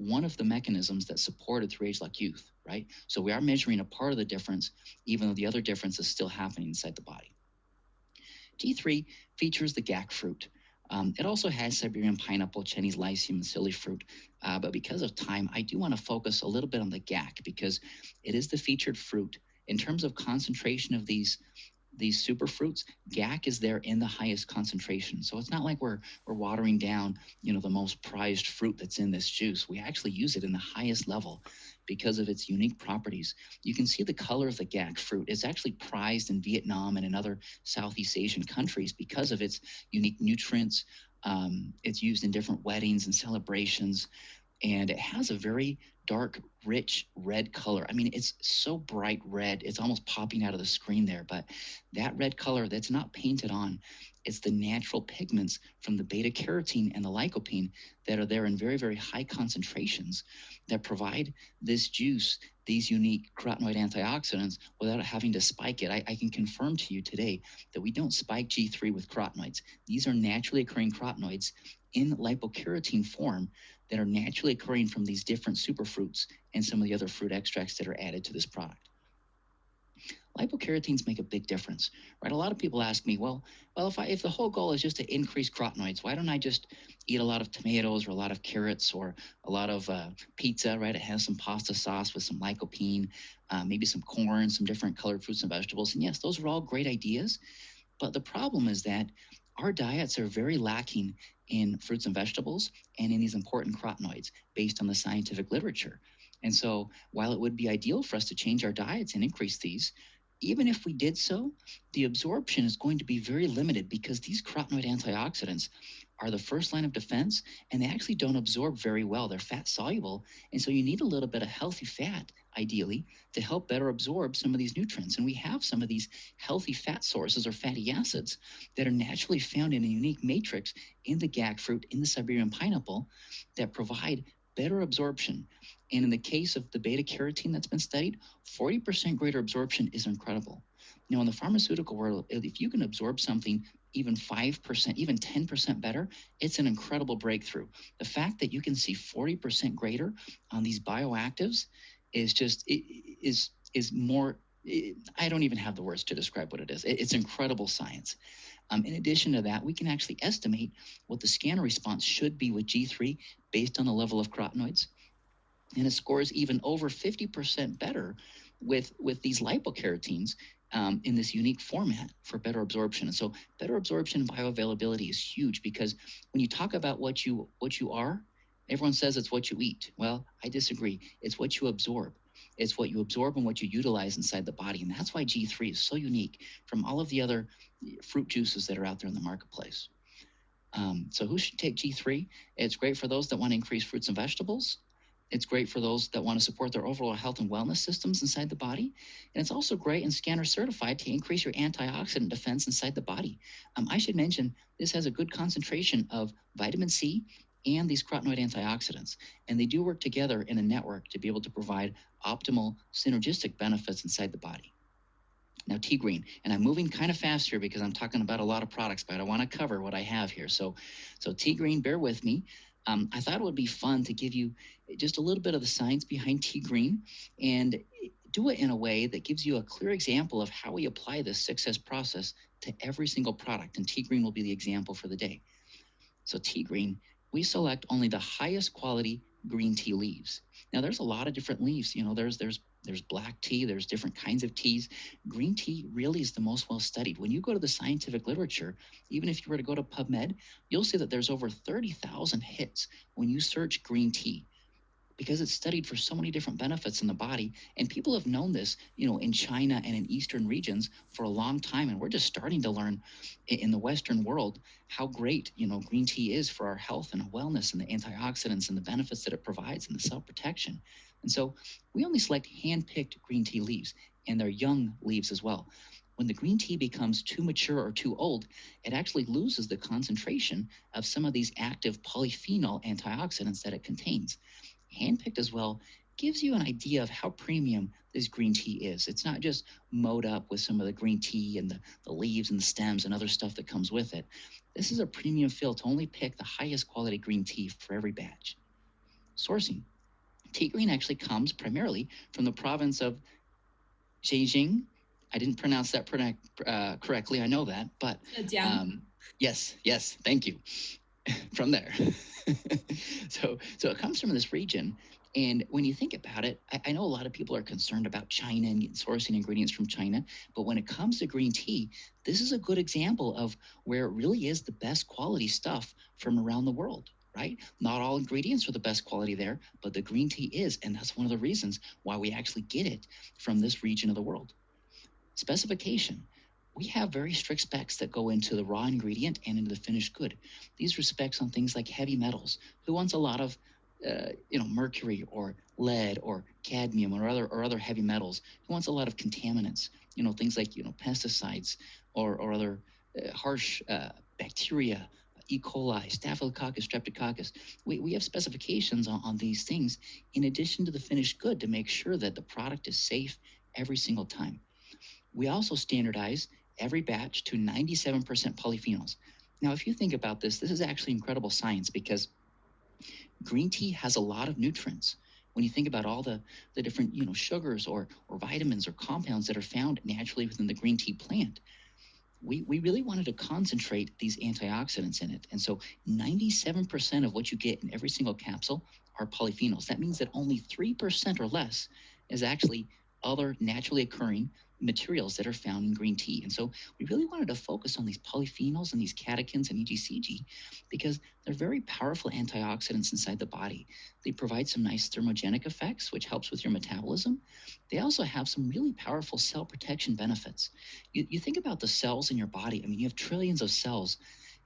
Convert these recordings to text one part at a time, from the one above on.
one of the mechanisms that supported through age like youth, right? So we are measuring a part of the difference, even though the other difference is still happening inside the body. T3 features the GAC fruit. It also has Siberian pineapple, Chinese lycium, and silly fruit. But because of time, I do want to focus a little bit on the GAC because it is the featured fruit. In terms of concentration of these super fruits, GAC is there in the highest concentration. So it's not like we're watering down, the most prized fruit that's in this juice. We actually use it in the highest level because of its unique properties. You can see the color of the GAC fruit is actually prized in Vietnam and in other Southeast Asian countries because of its unique nutrients. It's used in different weddings and celebrations, and it has a very dark, rich red color. I mean, it's so bright red, it's almost popping out of the screen there, but that red color, that's not painted on. It's the natural pigments from the beta carotene and the lycopene that are there in very, very high concentrations that provide this juice these unique carotenoid antioxidants without having to spike it. I can confirm to you today that we don't spike G3 with carotenoids. These are naturally occurring carotenoids in lipokeratin form that are naturally occurring from these different superfruits and some of the other fruit extracts that are added to this product. Lipokeratins make a big difference, right? A lot of people ask me, well, if the whole goal is just to increase carotenoids, why don't I just eat a lot of tomatoes or a lot of carrots or a lot of pizza, right? It has some pasta sauce with some lycopene, maybe some corn, some different colored fruits and vegetables. And yes, those are all great ideas. But the problem is that our diets are very lacking in fruits and vegetables and in these important carotenoids based on the scientific literature. And so while it would be ideal for us to change our diets and increase these, even if we did so, the absorption is going to be very limited because these carotenoid antioxidants are the first line of defense, and they actually don't absorb very well. They're fat soluble, and so you need a little bit of healthy fat, ideally, to help better absorb some of these nutrients. And we have some of these healthy fat sources or fatty acids that are naturally found in a unique matrix in the GAC fruit, in the Siberian pineapple, that provide better absorption. And in the case of the beta carotene that's been studied, 40% greater absorption is incredible. Now, in the pharmaceutical world, if you can absorb something even 5%, even 10% better, it's an incredible breakthrough. The fact that you can see 40% greater on these bioactives is just, is more, I don't even have the words to describe what it is. It's incredible science. In addition to that, we can actually estimate what the scanner response should be with G3 based on the level of carotenoids. And it scores even over 50% better with these lipokeratins in this unique format for better absorption. And so better absorption and bioavailability is huge because when you talk about what you are, everyone says it's what you eat. Well, I disagree. It's what you absorb. It's what you absorb and what you utilize inside the body. And that's why G3 is so unique from all of the other fruit juices that are out there in the marketplace. So who should take G3? It's great for those that want to increase fruits and vegetables. It's great for those that want to support their overall health and wellness systems inside the body. And it's also great and scanner certified to increase your antioxidant defense inside the body. I should mention this has a good concentration of vitamin C and these carotenoid antioxidants. And they do work together in a network to be able to provide optimal synergistic benefits inside the body. Now, TEGREEN, and I'm moving kind of fast here because I'm talking about a lot of products, but I want to cover what I have here. So TEGREEN, bear with me. I thought it would be fun to give you just a little bit of the science behind TEGREEN and do it in a way that gives you a clear example of how we apply this success process to every single product. And TEGREEN will be the example for the day. So TEGREEN, we select only the highest quality green tea leaves. Now, there's a lot of different leaves. There's black tea, there's different kinds of teas. Green tea really is the most well studied. When you go to the scientific literature, even if you were to go to PubMed, you'll see that there's over 30,000 hits when you search green tea because it's studied for so many different benefits in the body. And people have known this, in China and in Eastern regions for a long time. And we're just starting to learn in the Western world how great, green tea is for our health and wellness and the antioxidants and the benefits that it provides and the cell protection. And so we only select hand-picked green tea leaves, and they're young leaves as well. When the green tea becomes too mature or too old, it actually loses the concentration of some of these active polyphenol antioxidants that it contains. Hand-picked as well gives you an idea of how premium this green tea is. It's not just mowed up with some of the green tea and the leaves and the stems and other stuff that comes with it. This is a premium feel to only pick the highest quality green tea for every batch. Sourcing. Tea green actually comes primarily from the province of Zhejiang. I didn't pronounce that correctly. I know that, but yes, thank you. From there. So it comes from this region. And when you think about it, I know a lot of people are concerned about China and sourcing ingredients from China. But when it comes to green tea, this is a good example of where it really is the best quality stuff from around the world, right? Not all ingredients are the best quality there, but the green tea is. And that's one of the reasons why we actually get it from this region of the world. Specification. We have very strict specs that go into the raw ingredient and into the finished good. These are specs on things like heavy metals. Who wants a lot of mercury or lead or cadmium or other heavy metals? Who wants a lot of contaminants? Things like pesticides or other harsh bacteria, E. coli, staphylococcus, streptococcus. We have specifications on these things in addition to the finished good to make sure that the product is safe every single time. We also standardize every batch to 97% polyphenols. Now, if you think about this is actually incredible science because green tea has a lot of nutrients. When you think about all the different sugars or vitamins or compounds that are found naturally within the green tea plant, we really wanted to concentrate these antioxidants in it. And so 97% of what you get in every single capsule are polyphenols. That means that only 3% or less is actually other naturally occurring materials that are found in green tea. And so we really wanted to focus on these polyphenols and these catechins and EGCG because they're very powerful antioxidants inside the body. They provide some nice thermogenic effects, which helps with your metabolism. They also have some really powerful cell protection benefits. You think about the cells in your body. I mean, you have trillions of cells,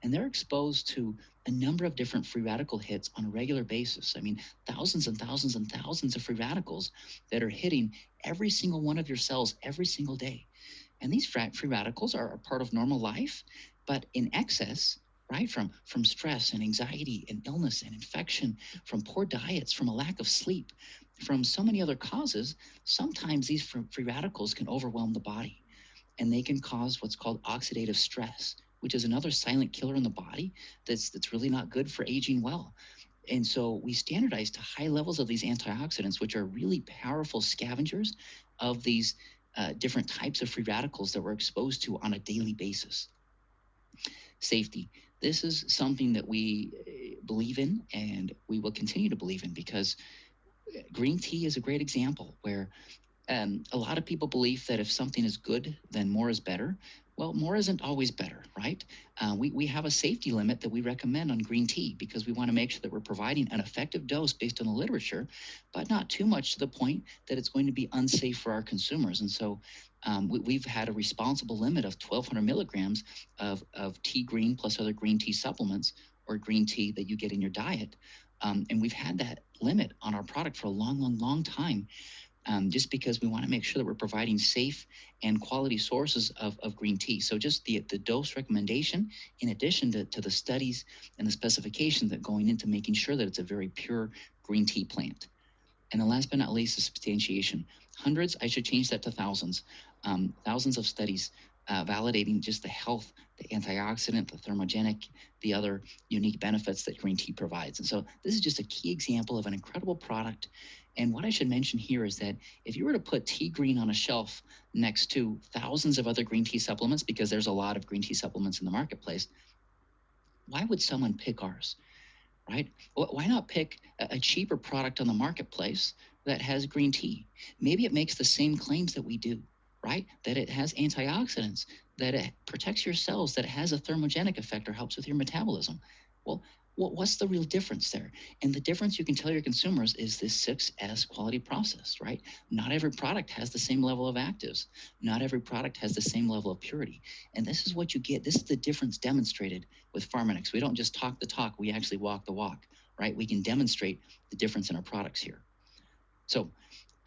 and they're exposed to a number of different free radical hits on a regular basis. I mean, thousands and thousands and thousands of free radicals that are hitting every single one of your cells every single day. And these free radicals are a part of normal life, but in excess, right, from stress and anxiety and illness and infection, from poor diets, from a lack of sleep, from so many other causes, sometimes these free radicals can overwhelm the body. And they can cause what's called oxidative stress, which is another silent killer in the body that's really not good for aging well. And so we standardize to high levels of these antioxidants, which are really powerful scavengers of these different types of free radicals that we're exposed to on a daily basis. Safety. This is something that we believe in and we will continue to believe in because green tea is a great example where a lot of people believe that if something is good, then more is better. Well, more isn't always better, right? We have a safety limit that we recommend on green tea because we want to make sure that we're providing an effective dose based on the literature, but not too much to the point that it's going to be unsafe for our consumers. And so we've had a responsible limit of 1,200 milligrams of TEGREEN plus other green tea supplements or green tea that you get in your diet. And we've had that limit on our product for a long time. Just because we want to make sure that we're providing safe and quality sources of green tea. So just the dose recommendation, in addition to the studies and the specifications that going into making sure that it's a very pure green tea plant. And then last but not least, the substantiation. Hundreds, I should change that to thousands. Thousands of studies validating just the health, the antioxidant, the thermogenic, the other unique benefits that green tea provides. And so this is just a key example of an incredible product. And what I should mention here is that if you were to put TEGREEN on a shelf next to thousands of other green tea supplements, because there's a lot of green tea supplements in the marketplace, why would someone pick ours, right? Why not pick a cheaper product on the marketplace that has green tea? Maybe it makes the same claims that we do, right? That it has antioxidants, that it protects your cells, that it has a thermogenic effect or helps with your metabolism. Well, what's the real difference there? And the difference you can tell your consumers is this 6S quality process, right? Not every product has the same level of actives. Not every product has the same level of purity. And this is what you get. This is the difference demonstrated with Pharmanex. We don't just talk the talk, we actually walk the walk, right? We can demonstrate the difference in our products here. So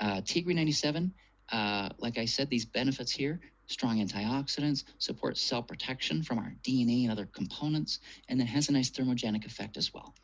TEGREEN 97, like I said, these benefits here: strong antioxidants, supports cell protection from our DNA and other components, and then has a nice thermogenic effect as well.